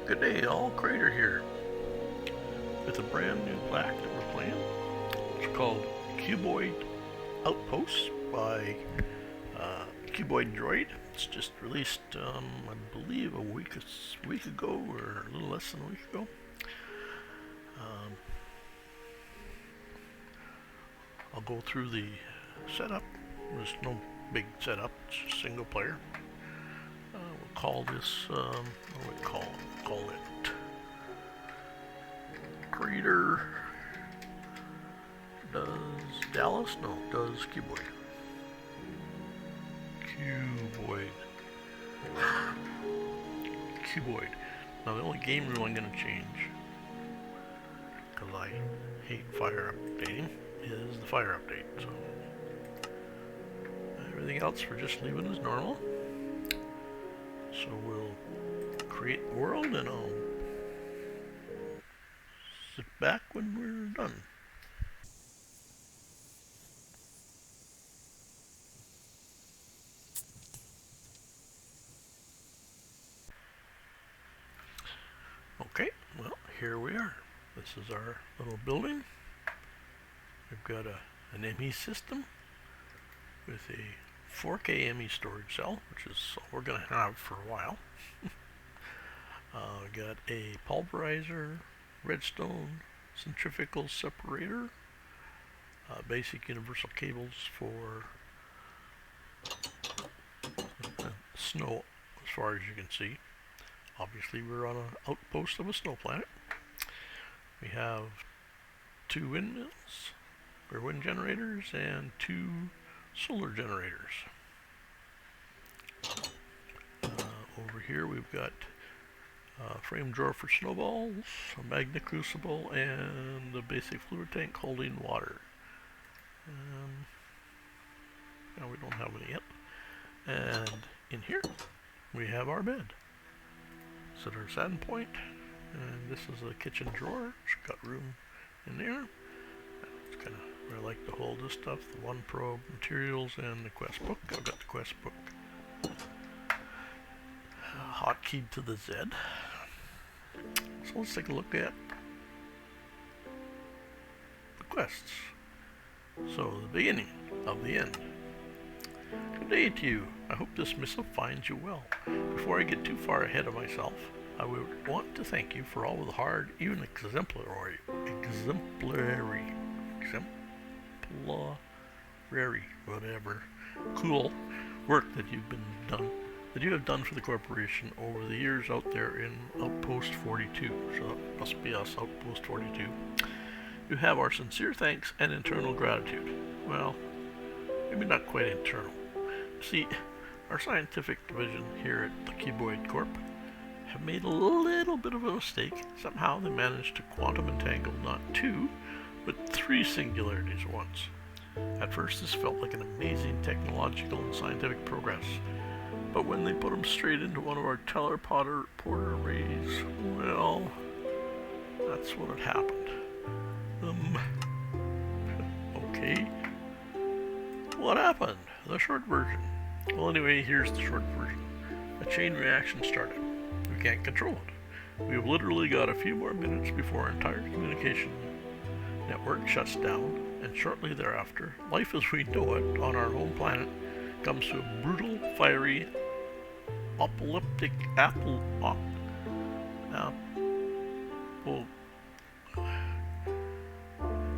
Good day, all. Crater here with a brand new plaque that we're playing. It's called Cuboid Outpost by Cuboid Droid. It's just released, I believe, a week ago, or a little less than a week ago. I'll go through the setup. There's no big setup. It's single player. We'll call this. What do we call it? Call it Crater. Does Dallas? No, does Cuboid. Cuboid. Now the only game rule I'm going to change, because I hate fire updating, is the fire update. So everything else we're just leaving as normal. So we'll create world and I'll sit back when we're done. Okay, well, here we are. This is our little building. We've got an ME system with a 4K ME storage cell, which is all we're going to have for a while. We got a pulverizer, redstone, centrifugal separator, basic universal cables for snow, as far as you can see. Obviously, we're on an outpost of a snow planet. We have 2 windmills, or wind generators, and 2 solar generators. Over here we've got a frame drawer for snowballs, a magnet crucible, and a basic fluid tank holding water. Now we don't have any yet. And in here we have our bed. So there's that point, and this is a kitchen drawer. It's got room in there. That's kind of where I like to hold this stuff, the one probe, materials, and the quest book. I've got the quest book hotkeyed to the Z. So let's take a look at the quests. So the beginning of the end. Good day to you. I hope this missive finds you well. Before I get too far ahead of myself, I would want to thank you for all of the hard, even exemplary, whatever, cool work that you have done for the corporation over the years out there in Outpost 42. So that must be us, Outpost 42. You have our sincere thanks and eternal gratitude. Well, maybe not quite internal. See, our scientific division here at the Cuboid Corp have made a little bit of a mistake. Somehow they managed to quantum entangle not 2, but 3 singularities at once. At first this felt like an amazing technological and scientific progress, but when they put them straight into one of our teleporter arrays, well, that's what had happened. Okay. What happened? The short version. Well, anyway, here's the short version. A chain reaction started. We can't control it. We have literally got a few more minutes before our entire communication network shuts down, and shortly thereafter, life as we know it on our home planet comes to a brutal, fiery, apocalyptic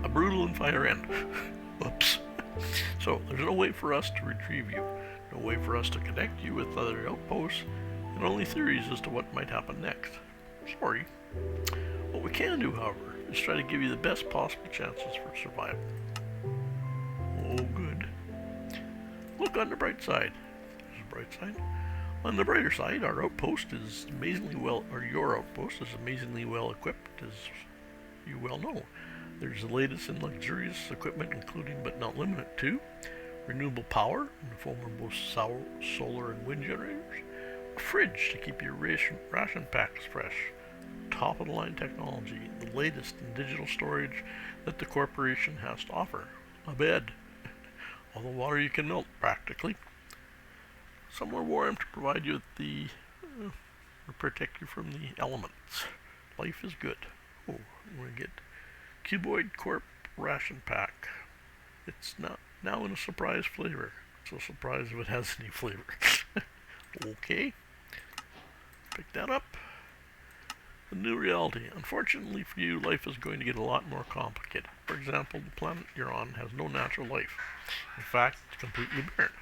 a brutal and fire end. Oops. So there's no way for us to retrieve you, no way for us to connect you with other outposts, and only theories as to what might happen next. Sorry. What we can do, however, is try to give you the best possible chances for survival. Oh, good. Look on the bright side. There's a bright side. On the brighter side, our outpost is amazingly well, or your outpost is amazingly well equipped, as you well know. There's the latest in luxurious equipment, including but not limited to renewable power in the form of both solar and wind generators, a fridge to keep your ration packs fresh, top-of-the-line technology, the latest in digital storage that the corporation has to offer, a bed, all the water you can melt, practically, somewhere warm to provide you with the or protect you from the elements. Life is good. Oh, I'm going to get Cuboid Corp ration pack. It's not now in a surprise flavor. It's a surprise if it has any flavor. Okay. Pick that up. The new reality. Unfortunately for you, life is going to get a lot more complicated. For example, the planet you're on has no natural life. In fact, it's completely barren.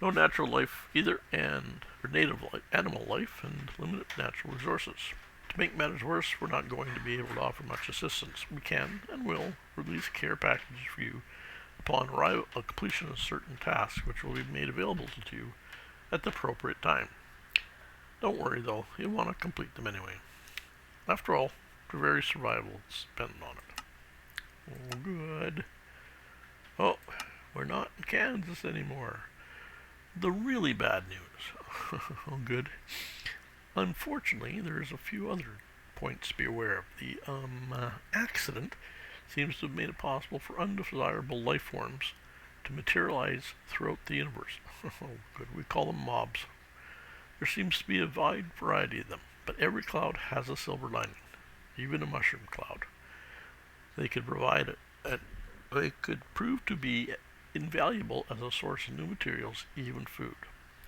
No natural life either, and native life, animal life, and limited natural resources. To make matters worse, we're not going to be able to offer much assistance. We can, and will, release care packages for you upon arrival, completion of certain tasks, which will be made available to you at the appropriate time. Don't worry though, you'll want to complete them anyway. After all, your very survival is dependent on it. Oh, good. Oh, we're not in Kansas anymore. The really bad news. Oh, good. Unfortunately, there's a few other points to be aware of. The accident seems to have made it possible for undesirable life forms to materialize throughout the universe. Oh, good. We call them mobs. There seems to be a wide variety of them, but every cloud has a silver lining, even a mushroom cloud. They could they could prove to be invaluable as a source of new materials, even food.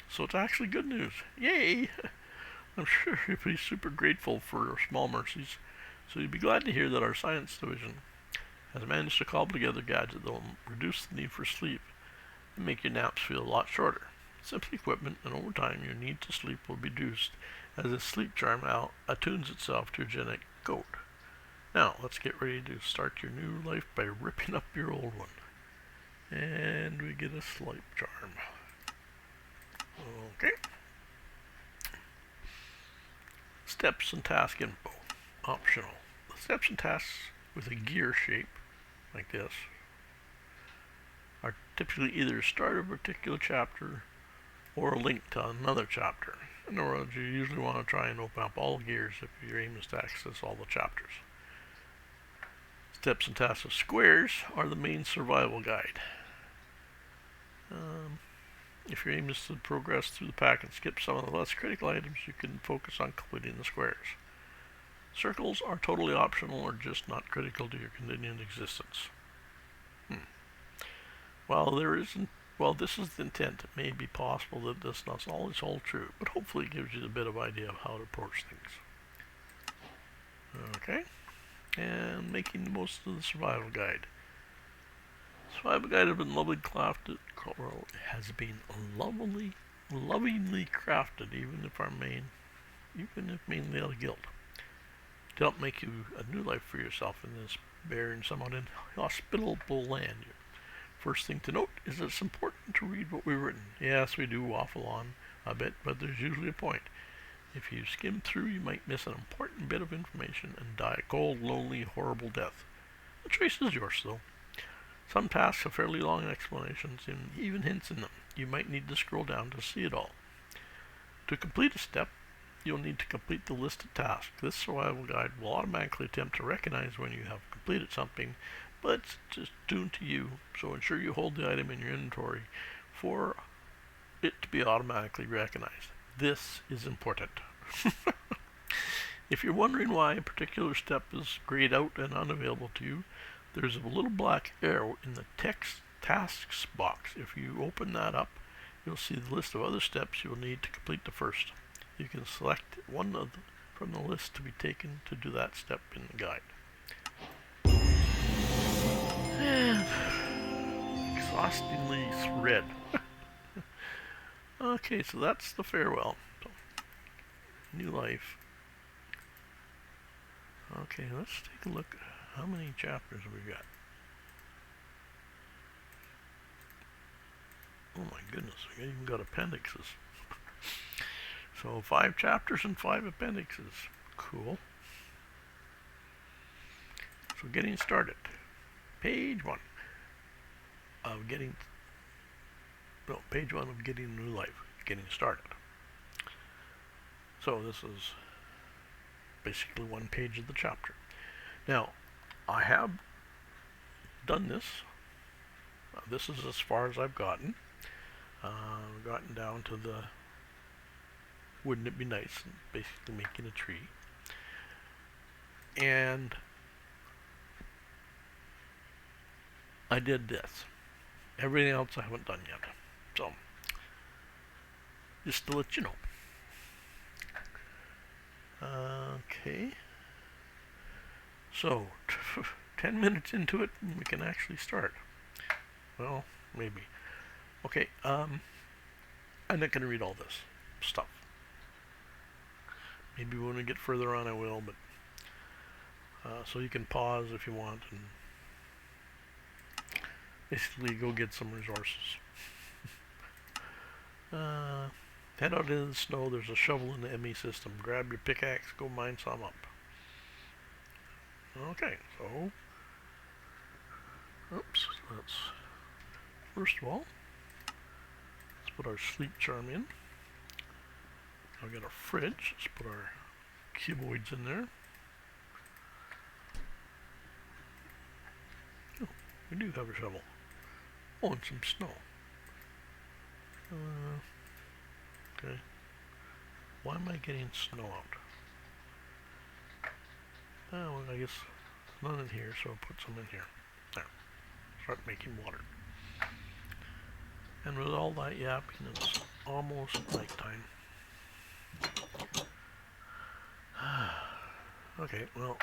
So it's actually good news. Yay! I'm sure you'll be super grateful for your small mercies, so you'll be glad to hear that our science division has managed to cobble together gadgets that will reduce the need for sleep and make your naps feel a lot shorter. Simple equipment, and over time your need to sleep will be reduced as the sleep charm attunes itself to your genetic code. Now, let's get ready to start your new life by ripping up your old one. And we get a sleep charm. Okay. Steps and task info. Optional. The steps and tasks with a gear shape, like this, are typically either a start of a particular chapter or a link to another chapter. In other words, you usually want to try and open up all the gears if your aim is to access all the chapters. Steps and tasks of squares are the main survival guide. If your aim is to progress through the pack and skip some of the less critical items, you can focus on completing the squares. Circles are totally optional or just not critical to your continuing existence. While this is the intent, it may be possible that this not always hold true, but hopefully it gives you a bit of idea of how to approach things. Okay, and making the most of the survival guide. Survival guide has been lovingly crafted, even if mainly out of guilt, to help make you a new life for yourself in this barren, somewhat inhospitable land. First thing to note is that it's important to read what we've written. Yes, we do waffle on a bit, but there's usually a point. If you skim through, you might miss an important bit of information and die a cold, lonely, horrible death. The choice is yours, though. Some tasks have fairly long explanations and even hints in them. You might need to scroll down to see it all. To complete a step, you'll need to complete the listed tasks. This survival guide will automatically attempt to recognize when you have completed something, but it's just tuned to you, so ensure you hold the item in your inventory for it to be automatically recognized. This is important. If you're wondering why a particular step is grayed out and unavailable to you, there's a little black arrow in the text tasks box. If you open that up, you'll see the list of other steps you'll need to complete the first. You can select one from the list to be taken to do that step in the guide. Exhaustingly read. Okay, so that's the farewell. So, new life. Okay, let's take a look. How many chapters have we got? Oh my goodness, we even got appendixes. So 5 chapters and 5 appendixes. Cool. So getting started. Page 1 of getting a new life. Getting started. So this is basically 1 page of the chapter. Now, I have done this. This is as far as I've gotten. Gotten down to the wouldn't it be nice? Basically making a tree. And I did this. Everything else I haven't done yet. So, just to let you know. Okay. So, 10 minutes into it, we can actually start. Well, maybe. Okay, I'm not going to read all this stuff. Maybe when we get further on I will, but so you can pause if you want and basically go get some resources. Head out into the snow, there's a shovel in the ME system. Grab your pickaxe, go mine some up. Okay, so oops, let's first of all, let's put our sleep charm in. I've got a fridge, let's put our cuboids in there. Oh, we do have a shovel. Oh, and some snow. Okay. Why am I getting snow out? Oh, well, I guess none in here, so I'll put some in here. There. Start making water. And with all that yapping, it's almost nighttime. Okay, well,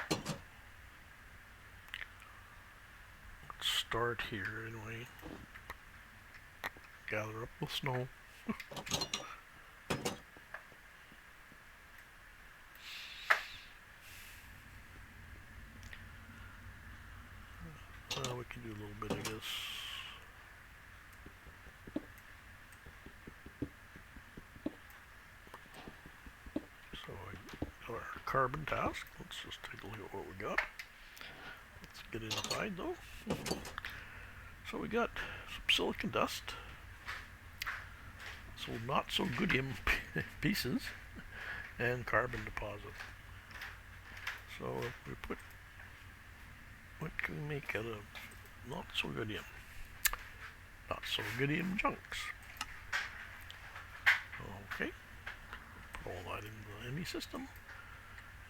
let's start here anyway. Gather up the snow. We can do a little bit of this. So I got our carbon task. Let's just take a look at what we got. Let's get inside though. So we got some silicon dust. So not so goodium pieces and carbon deposit. So if we put, what can we make out of not so goodium? Not so goodium chunks. Okay. Put all that in the ME system.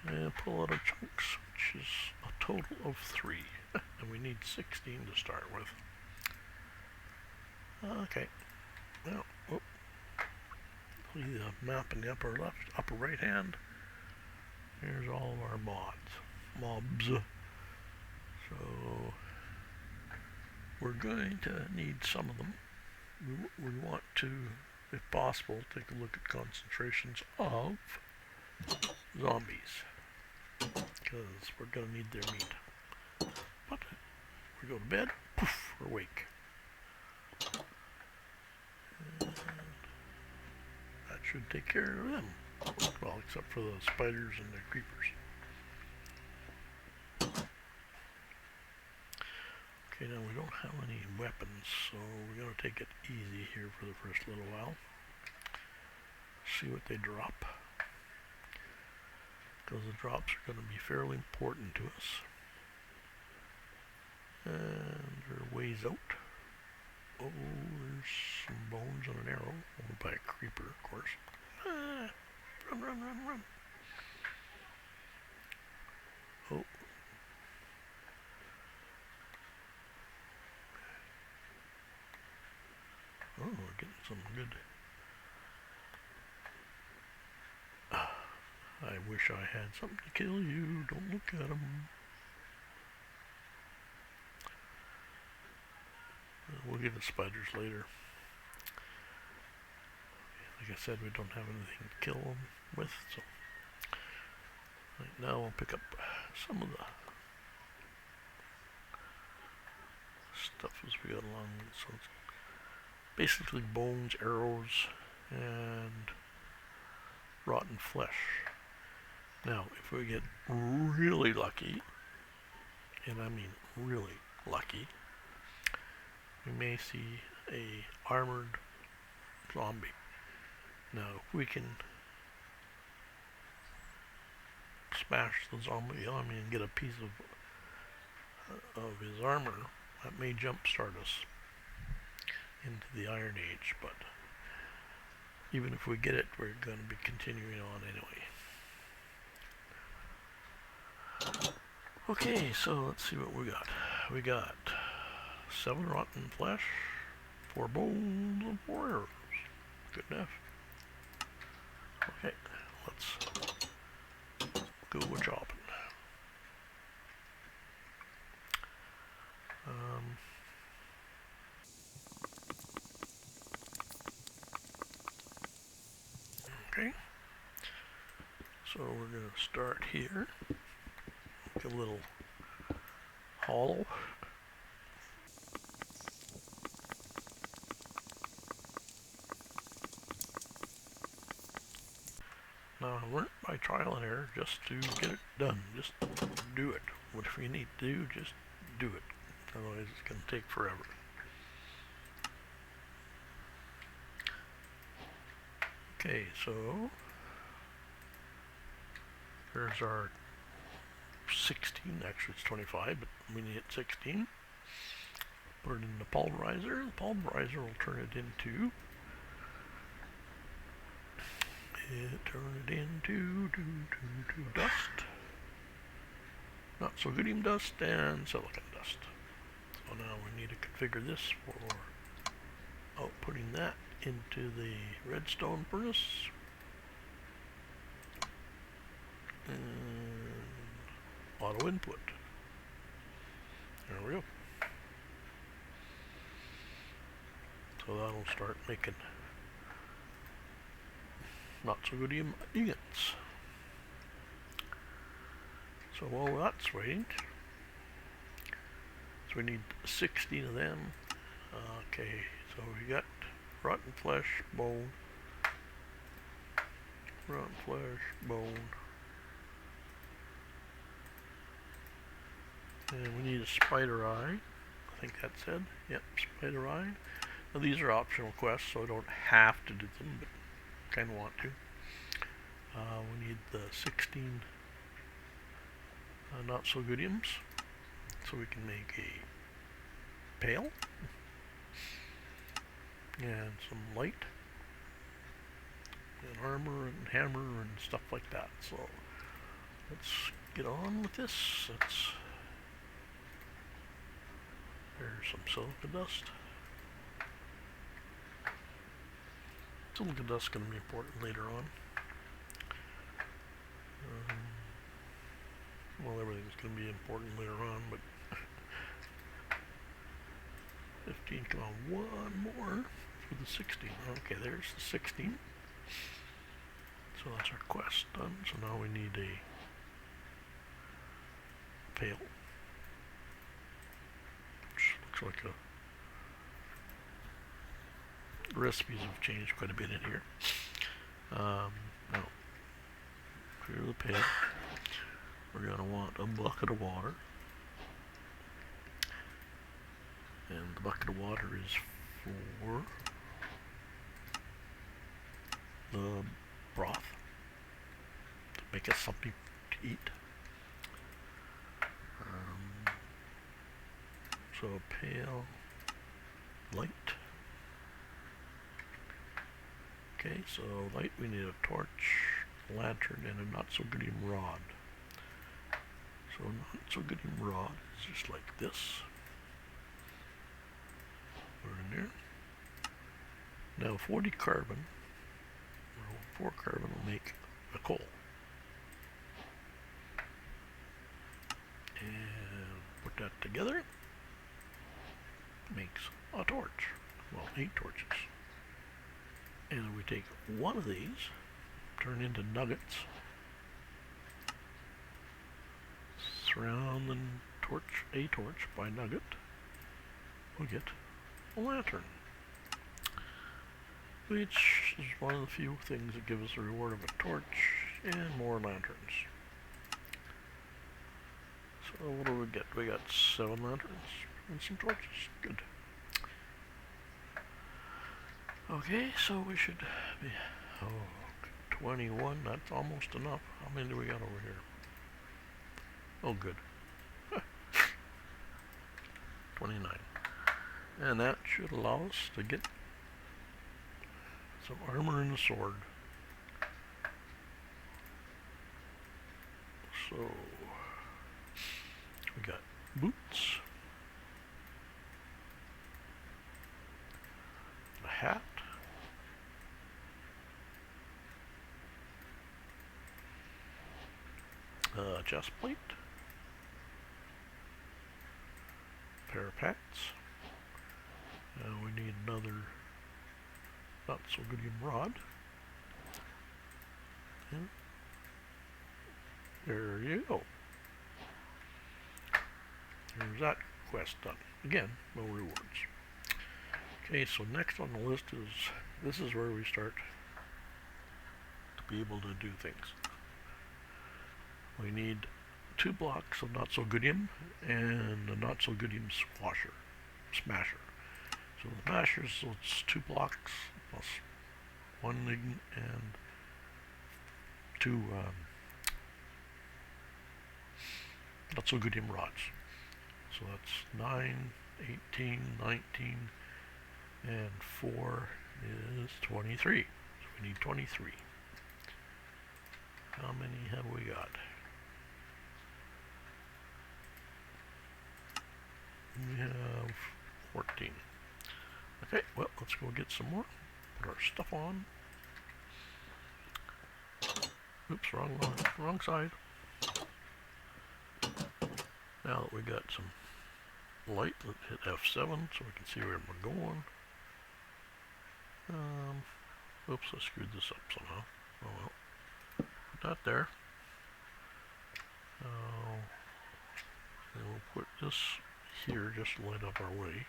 And pull out our chunks, which is a total of 3. And we need 16 to start with. Okay. Well, see the map in the upper left, upper right hand. Here's all of our mobs. So we're going to need some of them. We want to, if possible, take a look at concentrations of zombies, because we're going to need their meat. But we go to bed, poof, we're awake. And that should take care of them. Well, except for the spiders and the creepers. Okay, now we don't have any weapons, so we're going to take it easy here for the first little while. See what they drop. Because the drops are going to be fairly important to us. And there are ways out. Oh, there's some bones and an arrow. Owned by a creeper, of course. Run, run, run, run. Oh. Oh, we're getting some good. I wish I had something to kill you. Don't look at them. We'll get the spiders later. Like I said, we don't have anything to kill them with, so right now I'll pick up some of the stuff as we go along. So it's basically bones, arrows, and rotten flesh. Now, if we get really lucky, and I mean really lucky, we may see a armored zombie. Now, if we can smash the zombie on me and get a piece of his armor, that may jumpstart us into the Iron Age, but Even if we get it, we're going to be continuing on anyway. Okay, so let's see what we got. We got 7 rotten flesh, 4 bones, and 4 arrows. Good enough. Okay, let's go chopping. Okay, so we're going to start here. Make a little hollow. Now I learned by trial and error just to get it done. Just do it. Whatever you need to do, just do it. Otherwise it's going to take forever. Okay, so here's our 16, actually it's 25, but we need it 16. Put it in the pulverizer. The pulverizer will turn it into dust. Not so goodium dust and silicon dust. So now we need to configure this for outputting that into the redstone furnace. And auto input. There we go. So that'll start making not so goodium ingots. So while that's waiting, so we need 16 of them. Okay, so we got rotten flesh, bone, rotten flesh, bone, and we need a spider eye. I think that said, yep, spider eye. Now these are optional quests, so I don't have to do them, but kind of want to. We need the 16 not so goodiums, so we can make a pail and some light and armor and hammer and stuff like that. So let's get on with this. There's some silicon dust. Silicon dust is going to be important later on. Well, everything's going to be important later on, but 15, come on, one more for the 16. Okay, there's the 16. So that's our quest done. So now we need a pail, which looks like the recipes have changed quite a bit in here. Now, clear the pail. We're going to want a bucket of water. And the bucket of water is for the broth to make us something to eat. So a pail, light. Okay, so light, we need a torch, lantern, and a not so goodium rod. So not so goodium rod is just like this. Put it in there. Now 40 carbon, or 4 carbon will make a coal. And put that together, makes a torch. Well, 8 torches. And we take one of these, turn into nuggets, surround the torch, a torch by nugget, we'll get a lantern, which is one of the few things that give us a reward of a torch and more lanterns. So what do we get? We got 7 lanterns and some torches. Good. Okay, so we should be 21. That's almost enough. How many do we got over here? Oh, good. 29. And that should allow us to get some armor and a sword. So we got boots, a hat, a chest plate, pair of pants. Now we need another not so good rod. And there you go. There's that quest done. Again, no rewards. Okay, so next on the list is, this is where we start to be able to do things. We need 2 blocks of not-so-goodium and a not-so-goodium smasher. So the smasher, so it's 2 blocks plus 1 and 2 not-so-goodium rods. So that's 9, 18, 19, and 4 is 23. So we need 23. How many have we got? We have 14. Okay, well, let's go get some more. Put our stuff on. Oops, wrong side. Now that we got some light, let's hit F7 so we can see where we're going. Oops, I screwed this up somehow. Oh well. Put that there. And we'll put this here just to light up our way.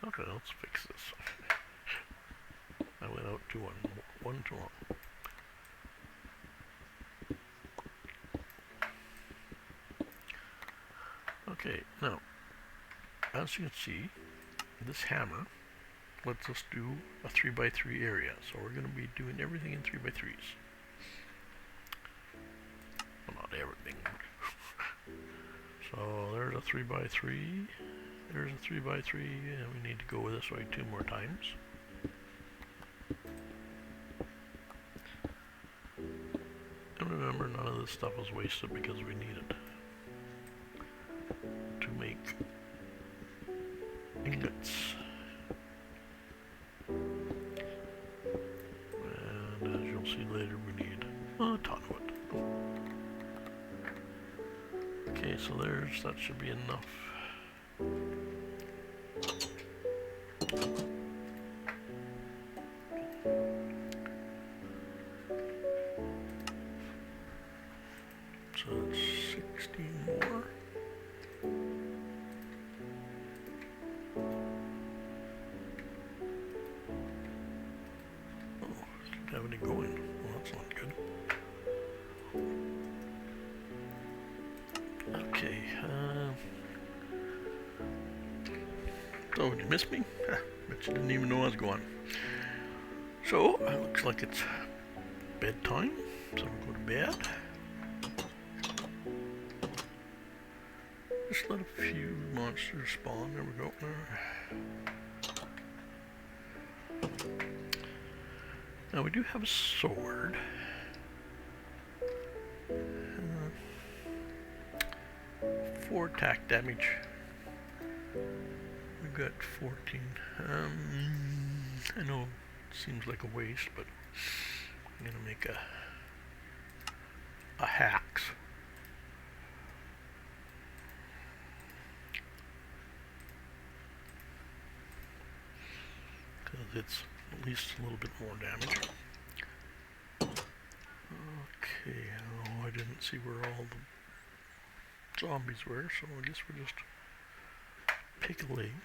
Okay, let's fix this. I went out too one too long. Okay, now, as you can see, this hammer lets us do a 3x3 area. So we're going to be doing everything in 3x3s. Well, not everything. So there's a 3x3. There's a 3x3, and we need to go this way 2 more times. And remember, none of this stuff was wasted because we need it to make ingots. And as you'll see later, we need a ton of it. Okay, so that should be enough. So it's 16 more. Oh, didn't have any going. Well, that's not good. Okay, so did you miss me? Bet you didn't even know I was gone. So, it looks like it's bedtime, so we'll go to bed. Just let a few monsters spawn. There we go. Now we do have a sword. 4 attack damage. We've got 14. I know it seems like a waste, but I'm gonna make a hacks. Because it's at least a little bit more damage. Okay, oh, I didn't see where all the zombies were, so I guess we'll just pick a lane.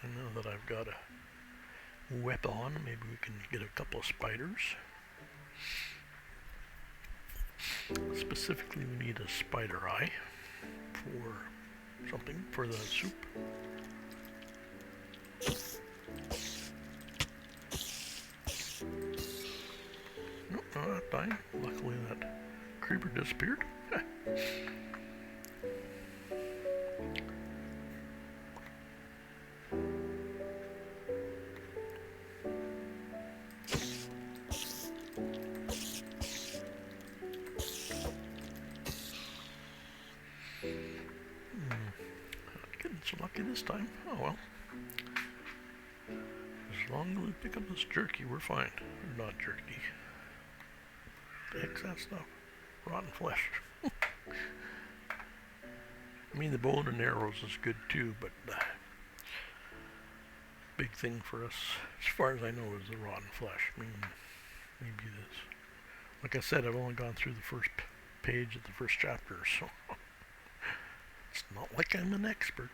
And now that I've got a weapon, maybe we can get a couple of spiders. Specifically, we need a spider eye for something, for the soup. Nope, not dying. Luckily that creeper disappeared. this time. Oh well. As long as we pick up this jerky, we're fine. Or not jerky. The heck's that stuff? Rotten flesh. I mean, the bone and arrows is good too, but the big thing for us, as far as I know, is the rotten flesh. I mean, maybe this. Like I said, I've only gone through the first page of the first chapter, so it's not like I'm an expert.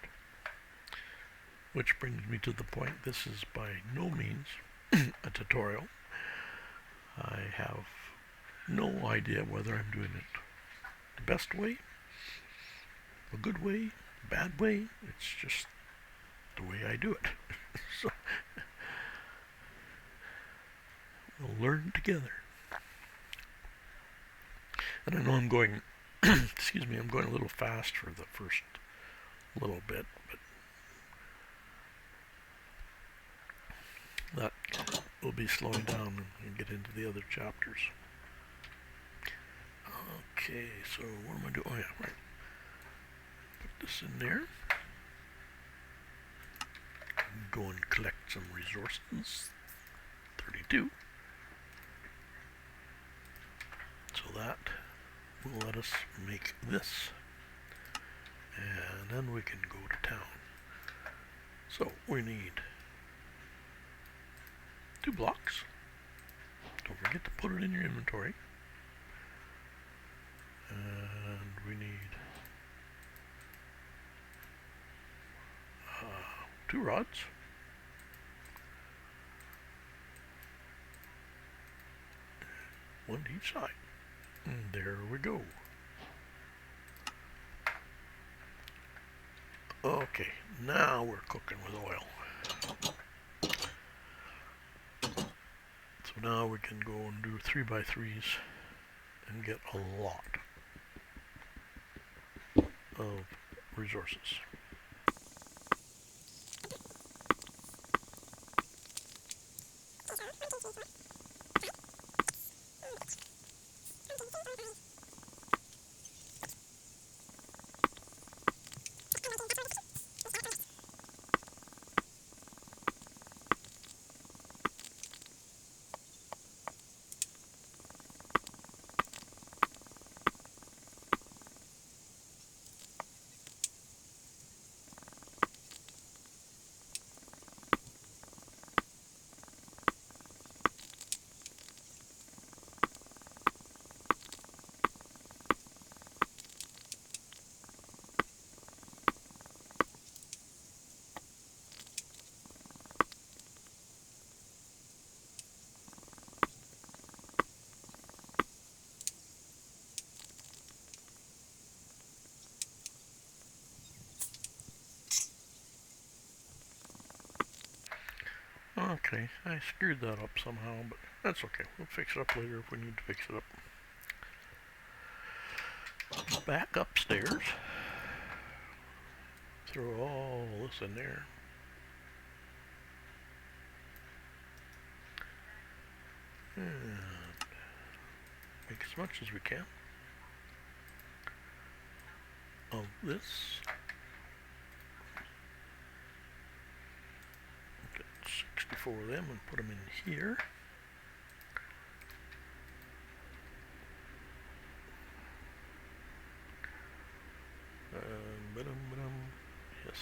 Which brings me to the point, this is by no means a tutorial. I have no idea whether I'm doing it the best way, a good way, a bad way. It's just the way I do it. So we'll learn together. And I know I'm going, excuse me, I'm going a little fast for the first little bit, but that will be slowing down and get into the other chapters. Okay, so what am I doing? Oh yeah, right. Put this in there. Go and collect some resources. 32. So that will let us make this. And then we can go to town. So we need 2 blocks. Don't forget to put it in your inventory. And we need 2 rods. One to each side. And there we go. Okay, now we're cooking with oil. So now we can go and do 3x3s and get a lot of resources. Okay, I screwed that up somehow, but that's okay. We'll fix it up later if we need to fix it up. Back upstairs. Throw all this in there. And make as much as we can of this. Get 64 of them and put them in here. Yes.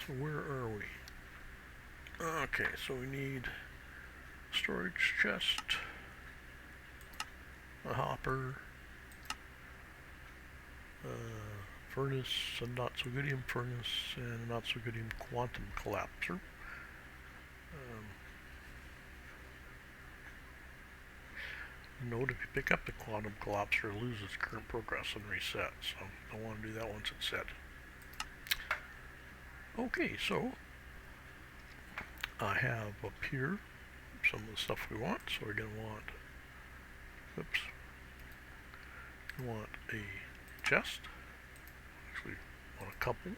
So where are we? Okay, so we need a storage chest, a hopper, furnace, a not-so-goodium furnace, and a not-so-goodium quantum collapser. Note if you pick up the quantum collapser, it loses current progress and resets, so I don't want to do that once it's set. Okay, so I have up here some of the stuff we want, so we're going to want, oops, we want a chest, actually want a couple,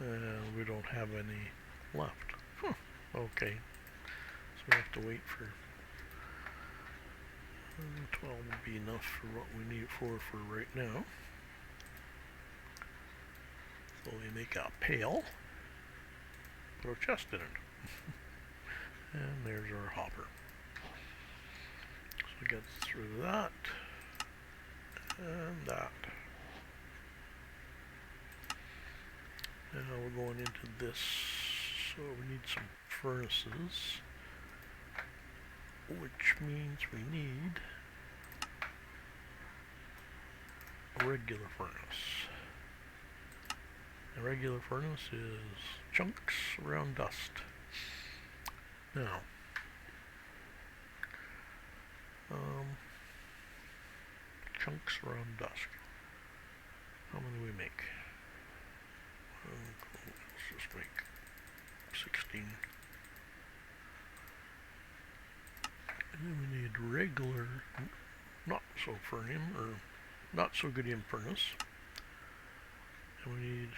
and we don't have any left. Okay, so we have to wait for 12 will be enough for what we need it for right now. So we make a pail, put our chest in it, and there's our hopper. So it gets through that and that. Now we're going into this, so we need some furnaces, which means we need a regular furnace. A regular furnace is chunks around dust. Now, chunks around dust. How many do we make? Let's just make 16. And then we need regular, not so fernium, or not so goodium furnace. And we need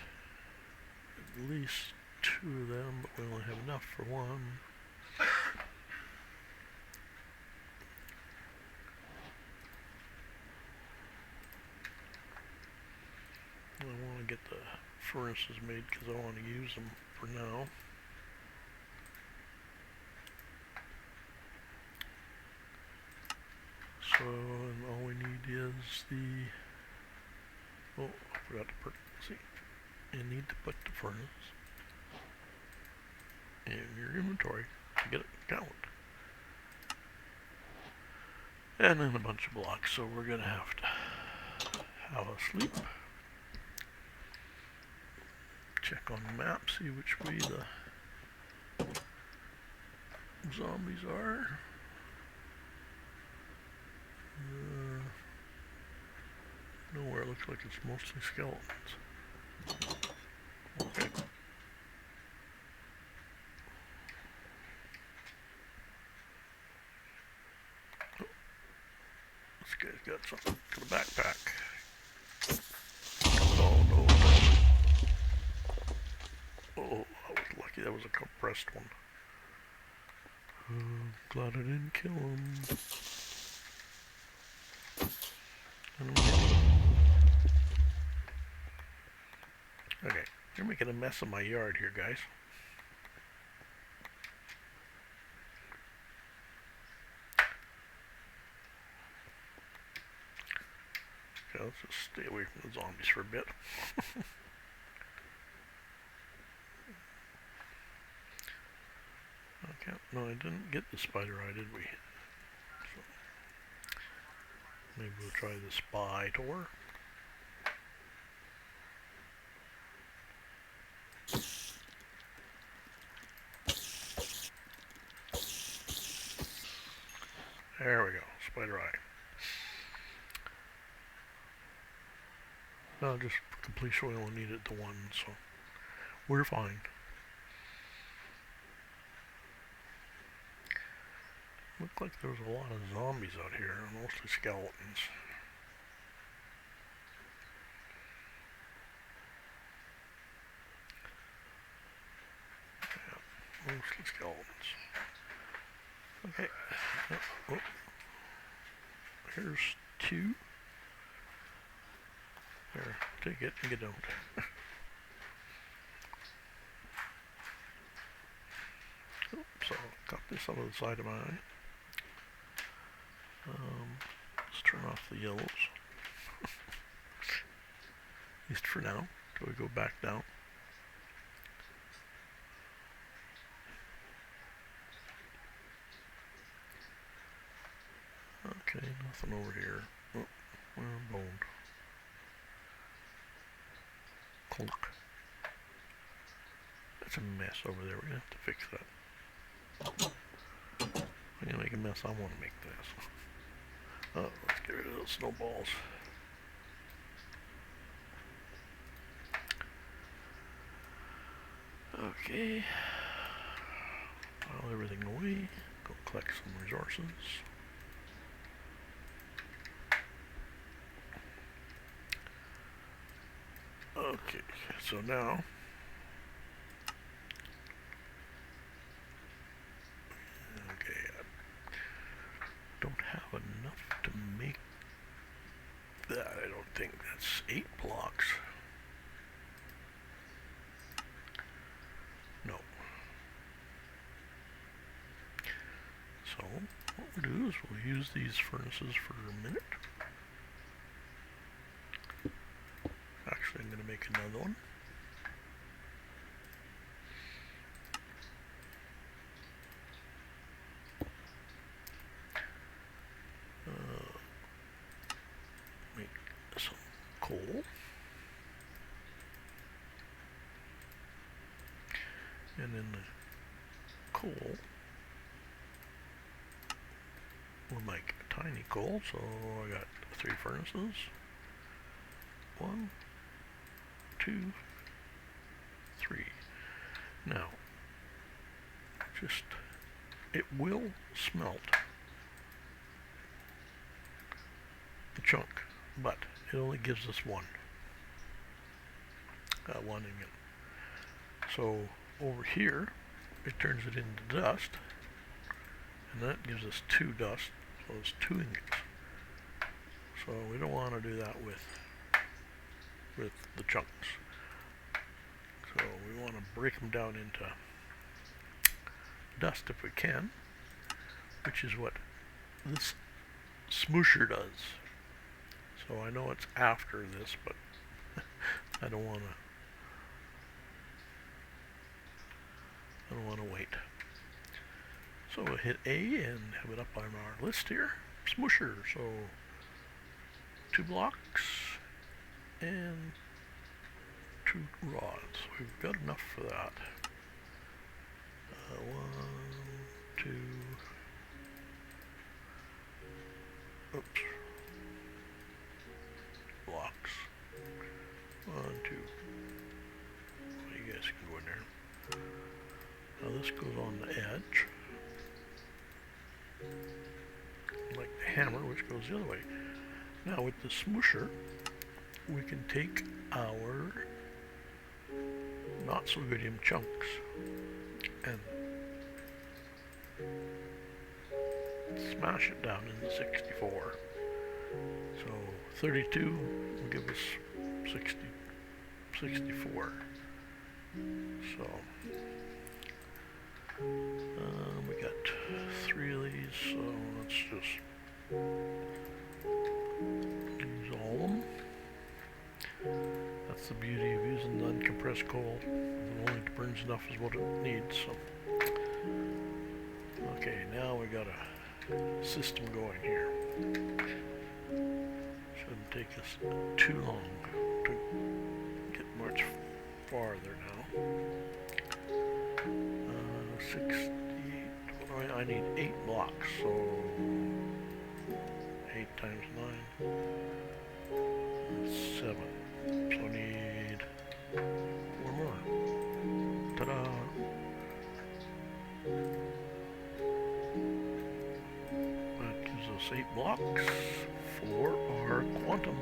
at least 2 of them, but we only have enough for 1. I want to get the furnaces made because I want to use them for now. So, and all we need is the, oh, I forgot to put, see, you need to put the furnace in your inventory to get it count. And then a bunch of blocks, so we're going to have a sleep. Check on the map, see which way the zombies are. Nowhere, looks like it's mostly skeletons. Okay. Oh. This guy's got something to the backpack. Oh no. Oh, I was lucky that was a compressed one. Glad I didn't kill him. Okay, you're making a mess of my yard here, guys. Okay, let's just stay away from the zombies for a bit. Okay, no, I didn't get the spider eye, did we? So, maybe we'll try the spy tour. There we go, spider eye. No, just for completion we only needed the 1, so we're fine. Looked like there was a lot of zombies out here, mostly skeletons. Yeah, mostly skeletons. Okay. Oh. Here's 2. There, take it and get out. So, cut this out of the side of my eye. Let's turn off the yellows. At least for now, till we go back down. Okay, nothing over here. Oh, we're boned. Clunk. That's a mess over there. We're gonna have to fix that. I'm gonna make a mess. I want to make this. Oh, let's get rid of those snowballs. Okay. File everything away. Go collect some resources. Okay, so now think that's 8 blocks. No. So what we'll do is we'll use these furnaces for a minute. Actually, I'm going to make another one. Make some coal. And then the coal will make a tiny coal, so I got 3 furnaces. 1, 2, 3. Now, it will smelt the chunk, but it only gives us one ingot. So over here, it turns it into dust, and that gives us 2 dust, so it's 2 ingots. So we don't want to do that with the chunks. So we want to break them down into dust if we can, which is what this smoosher does. So I know it's after this, but I don't want to wait. So we'll hit A and have it up on our list here. Smoosher. So 2 blocks and 2 rods. We've got enough for that. 1, 2. Oops. Blocks. 1, 2. Well, you guys can go in there. Now this goes on the edge, like the hammer, which goes the other way. Now with the smoosher, we can take our not so good chunks and smash it down into 64. So 32 will give us 64. So we got 3 of these, so let's just use all of them. That's the beauty of using the uncompressed coal. It only burns enough as what it needs. So okay, now we got a system going here. Shouldn't take us too long to get much farther now. 68. I need 8 blocks, so 8 times 9. 7. So I need 4 more. Ta-da! That gives us 8 blocks for our quantum.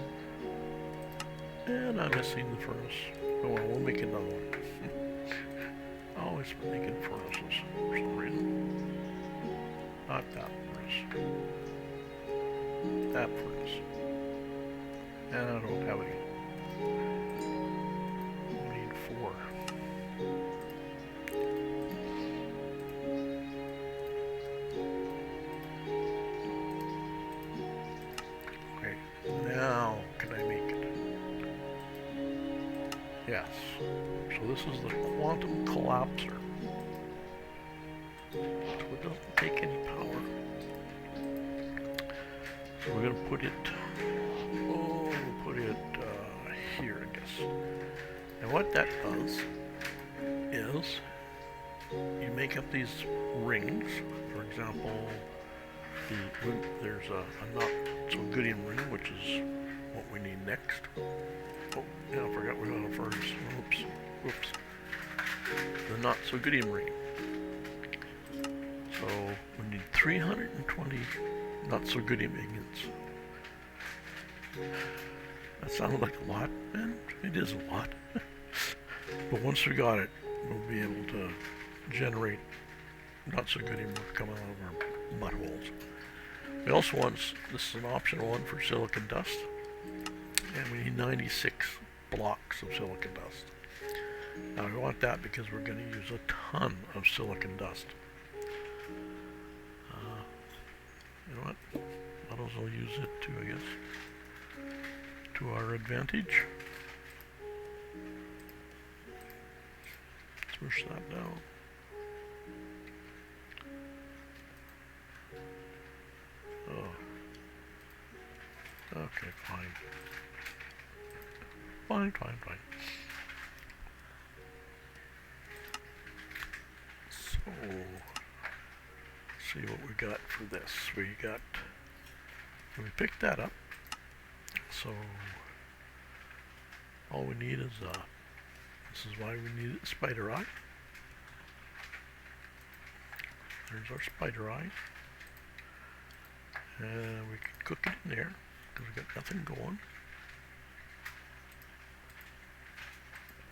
And I'm missing the furnace. Oh well, we'll make another one. Always making furnaces for some reason. Not that furnace. That furnace. And I don't have any. We need 4. Okay, now can I make it? Yes. So this is the quantum collapser. So it doesn't take any power. So we're going to put it, we'll put it here, I guess. And what that does is you make up these rings. For example, there's a not so goodian ring, which is what we need next. Oh, yeah, I forgot we got a furnace. Whoops. The not so goodian ring. So we need 320 not so goodian ingots. That sounded like a lot, and it is a lot. But once we got it, we'll be able to generate not so goodian coming out of our buttholes. We also want, this is an optional one for silicon dust. And we need 96 blocks of silicon dust. Now we want that because we're going to use a ton of silicon dust. You know what? Might as well use it too, I guess, to our advantage. Push that down. Oh. Okay, fine. Fine. So, see what we got for this. We picked that up. So, all we need is, this is why we need a spider eye. There's our spider eye. And we can cook it in there, because we got nothing going.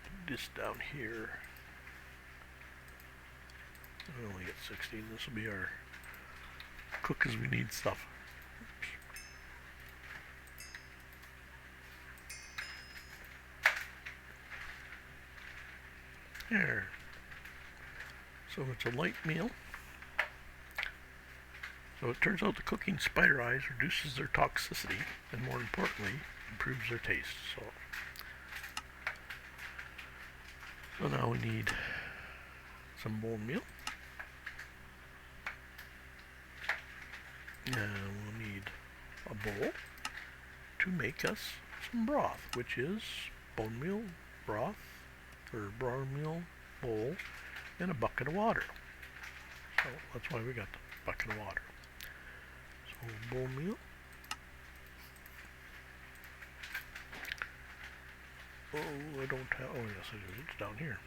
Put this down here. We only get 16. This will be our cook as we need stuff. Oops. There. So it's a light meal. So it turns out the cooking spider eyes reduces their toxicity and, more importantly, improves their taste. So now we need some bone meal. And we'll need a bowl to make us some broth, which is bone meal, broth, or bone meal, bowl, and a bucket of water. So that's why we got the bucket of water. So bone meal. Oh, I don't have, oh yes I do, it's down here.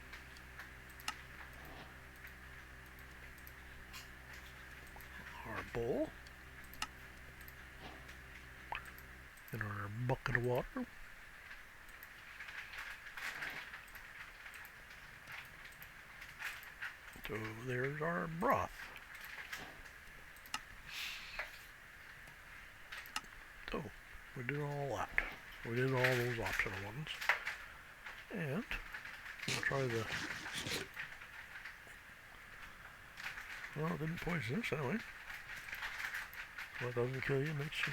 Our bowl. And our bucket of water. So there's our broth. So we did all that. We did all those optional ones. And we'll try the, well, it didn't poison us anyway. So it doesn't kill you, makes you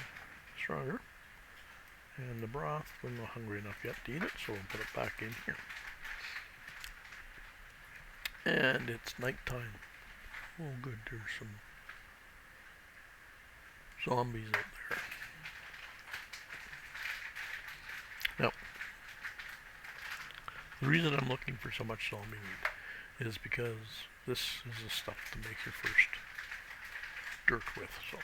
stronger. And the broth, we're not hungry enough yet to eat it, so we'll put it back in here. And it's nighttime. Oh good, there's some zombies out there. Now, the reason I'm looking for so much zombie meat is because this is the stuff to make your first dirt with, so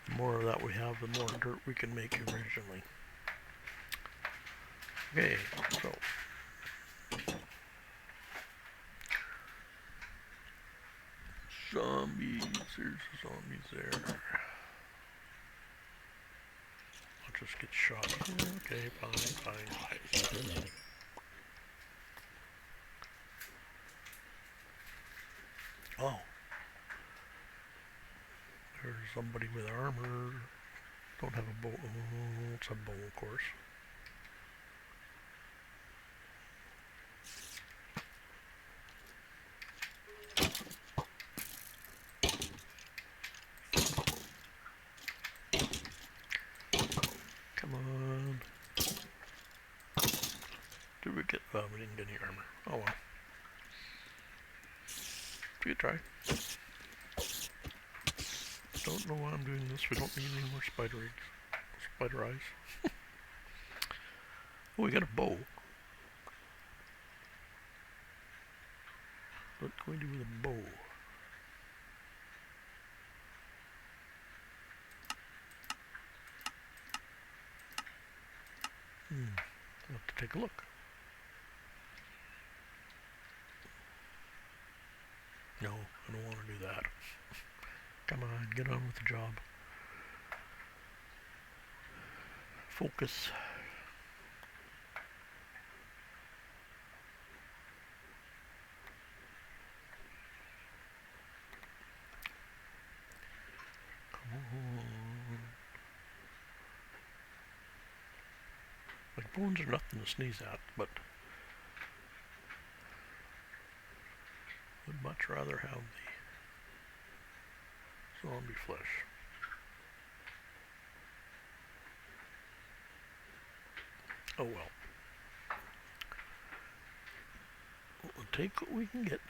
the more of that we have, the more dirt we can make originally. Okay, so zombies, there's zombies there. I'll just get shot. Okay, fine. Oh. There's somebody with armor. Don't have a bow. Oh, it's a bow, of course. Come on. Did we get... well, we didn't get any armor. Oh well. It's a good try. Don't know why I'm doing this. We don't need any more spider eyes. Oh, we got a bow. What can we do with a bow? I'll have to take a look. No, I don't want to do that. Come on, get on with the job. Focus. Come on. Like, bones are nothing to sneeze at, but would much rather have the zombie flesh. Oh well. We'll take what we can get.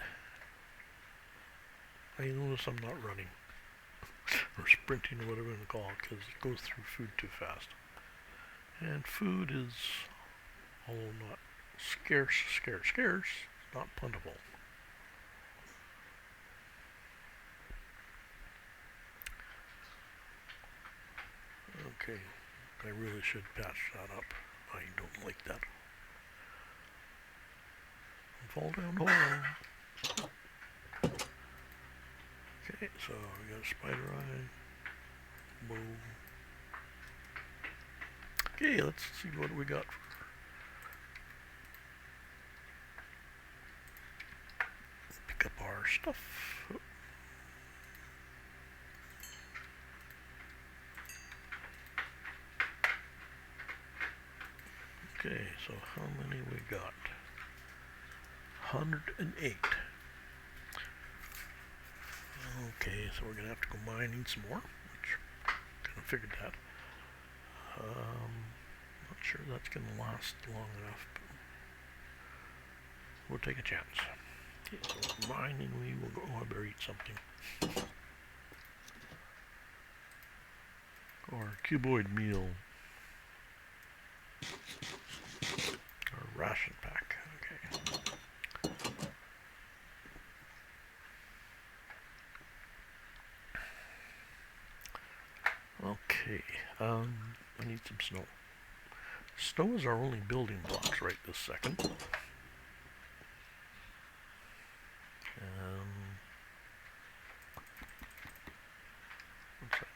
I notice I'm not running. Or sprinting, or whatever you want to call it, because it goes through food too fast. And food is, although not scarce, not plentiful. Okay, I really should patch that up. I don't like that. Fall down hole. Okay, so we got a spider eye. Boom. Okay, let's see what we got. Pick up our stuff. Okay, so how many we got? 108. Okay, so we're gonna have to go mining some more, which kind of figured that. Not sure that's gonna last long enough, but we'll take a chance. Okay, so mining, we will go. Oh, I better eat something. Or cuboid meal. Or ration pack. Okay. Okay, I need some snow. Snow is our only building blocks right this second. What's that?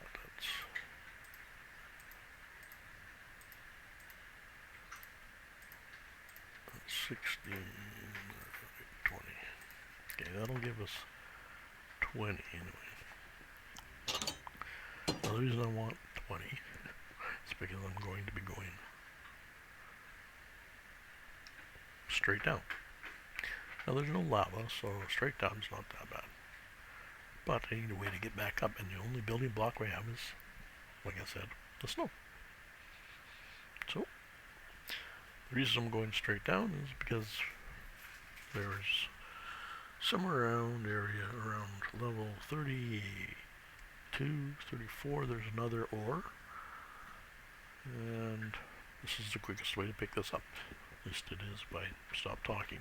That's 16, 20. Okay, that'll give us 20 anyway. Now, the reason I want 20 is because I'm going to be going straight down. Now there's no lava, so straight down is not that bad. But I need a way to get back up, and the only building block we have is, like I said, the snow. So, the reason I'm going straight down is because there's somewhere around level 32, 34, there's another ore. And this is the quickest way to pick this up. At least it is if I stop talking.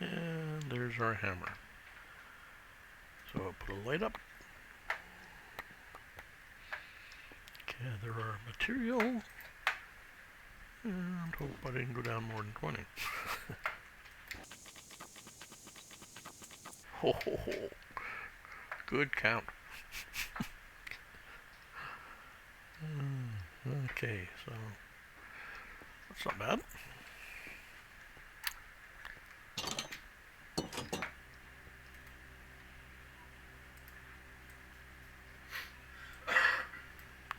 And there's our hammer. So I'll put a light up. Gather our material. And hope I didn't go down more than 20. Ho ho ho. Good count. Okay, so that's not bad.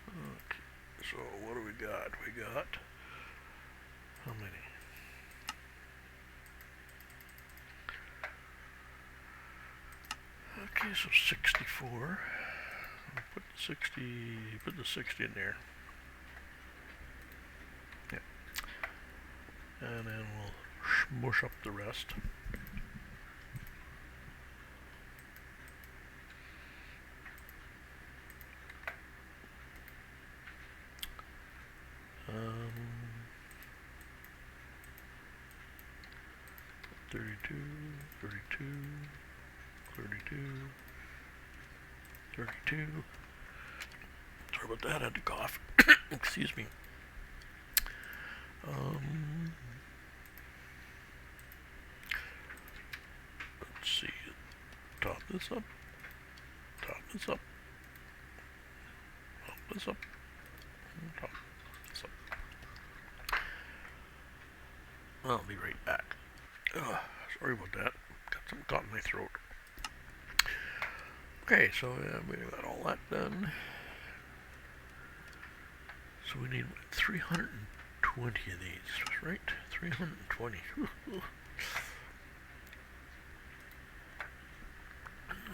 Okay, so what do we got? We got how many? Okay, so 64. I'll put the 60 in there. Yeah. And then we'll smush up the rest. Um, 32, 32, 32, 32. Sorry about that, I had to cough. Excuse me. Let's see. Top this up. Top this up. Top this up. Top this up. I'll be right back. Sorry about that. Got something caught in my throat. Okay, so we got all that done. So we need 320 of these, right? 320.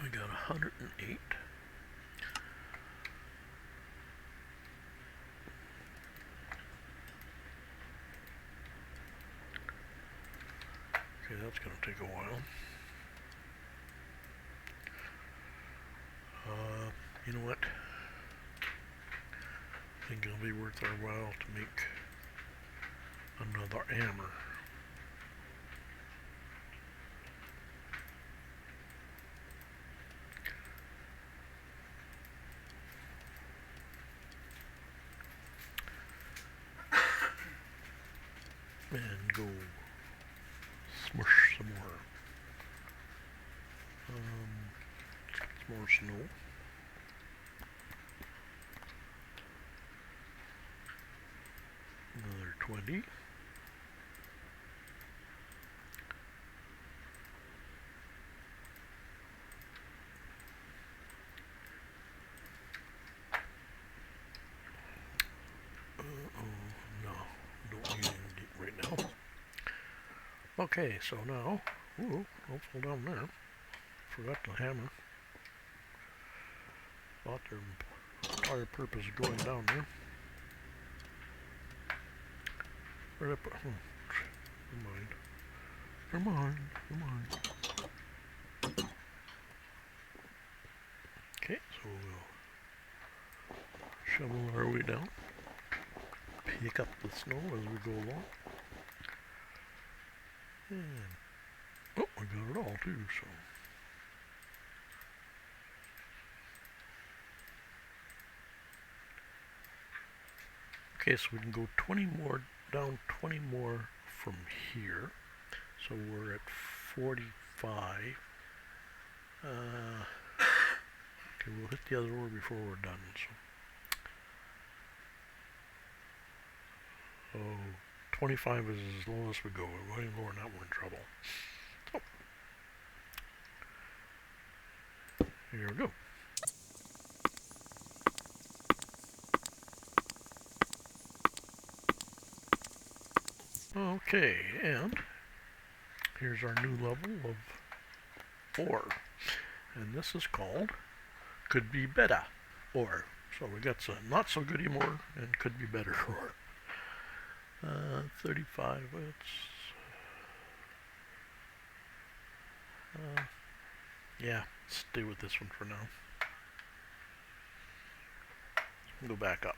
We got 108. Okay, that's going to take a while. You know what? I think it'll be worth our while to make another hammer. And go smush some more. Some more snow. Another 20. No, don't need any right now. Okay, so now, don't fall down there. Forgot the hammer. Thought their entire purpose of going down there. Where'd I put? Never mind. Okay, so we'll shovel our way down. Pick up the snow as we go along. And, we got it all too, so. Okay, so we can go 20 more, down 20 more from here. So we're at 45. Okay, we'll hit the other ore before we're done. So 25 is as low as we go. We're going lower than that, we're in trouble. So, here we go. Okay, and here's our new level of ore. And this is called Could Be Better ore. So we got some not so good anymore and could be better ore. 35, yeah, stay with this one for now. Go back up.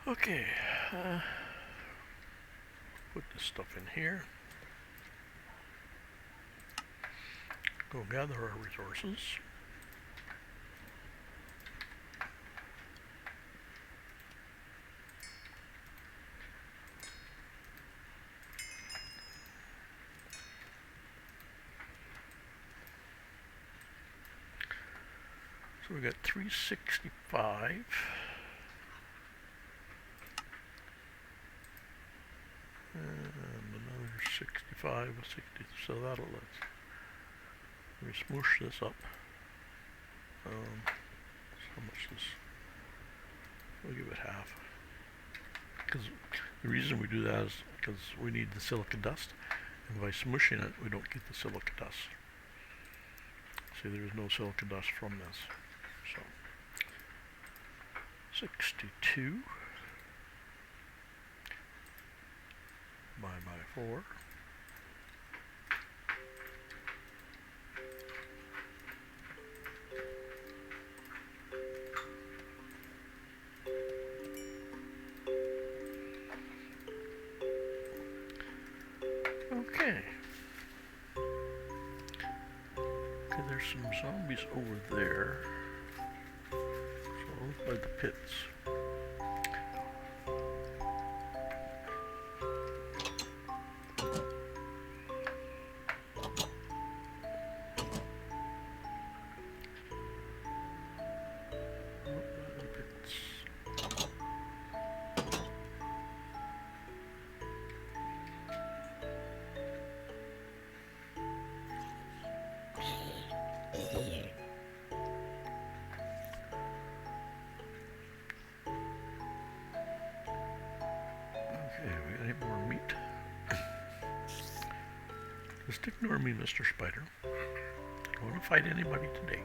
Okay, put this stuff in here. Go gather our resources. So we got 365. And another 65, 60, so that'll let me smoosh this up. How much this? We'll give it half. Because the reason we do that is because we need the silica dust, and by smushing it, we don't get the silica dust. See, there's no silica dust from this. So 62 by 4. Okay. Okay, there's some zombies over there. So by the pits. Just ignore me, Mr. Spider. I don't want to fight anybody today.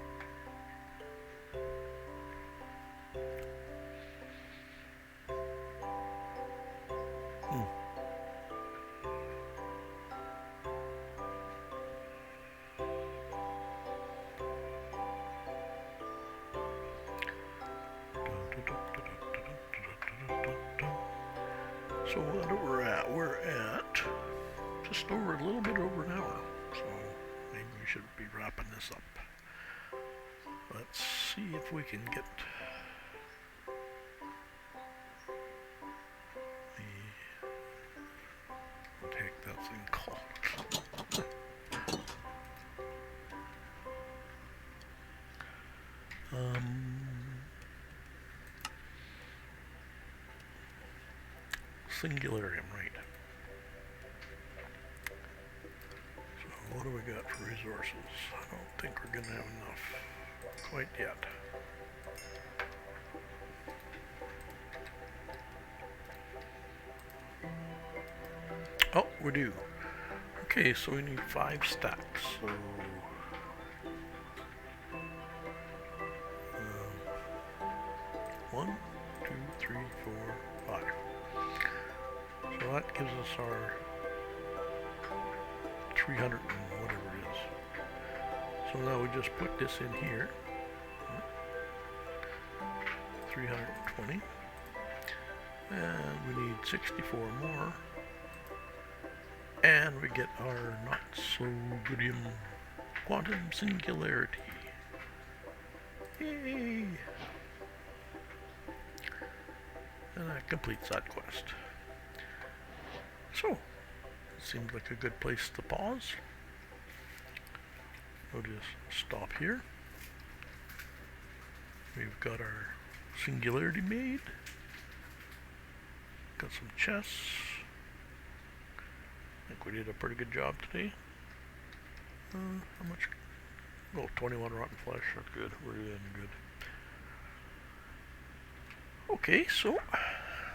So what we're at? We're at just over a little bit over an hour. So maybe we should be wrapping this up. Let's see if we can get the take that thing called. Singularium, right. So what do we got for resources? I don't think we're gonna have enough quite yet. Oh, we do. Okay, so we need 5 stacks. So 1, 2, 3, 4, 5. So that gives us our 300 and whatever it is. So now we just put this in here. 320. And we need 64 more. And we get our not so goodium quantum singularity. Yay! And that completes that quest. So, it seems like a good place to pause. We'll just stop here. We've got our singularity made. Got some chests. I think we did a pretty good job today. How much? Oh, 21 rotten flesh. That's good. We're doing good. Okay, so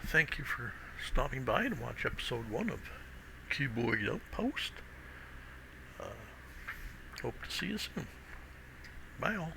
thank you for stopping by to watch episode 1 of Cuboid Outpost. Hope to see you soon. Bye all.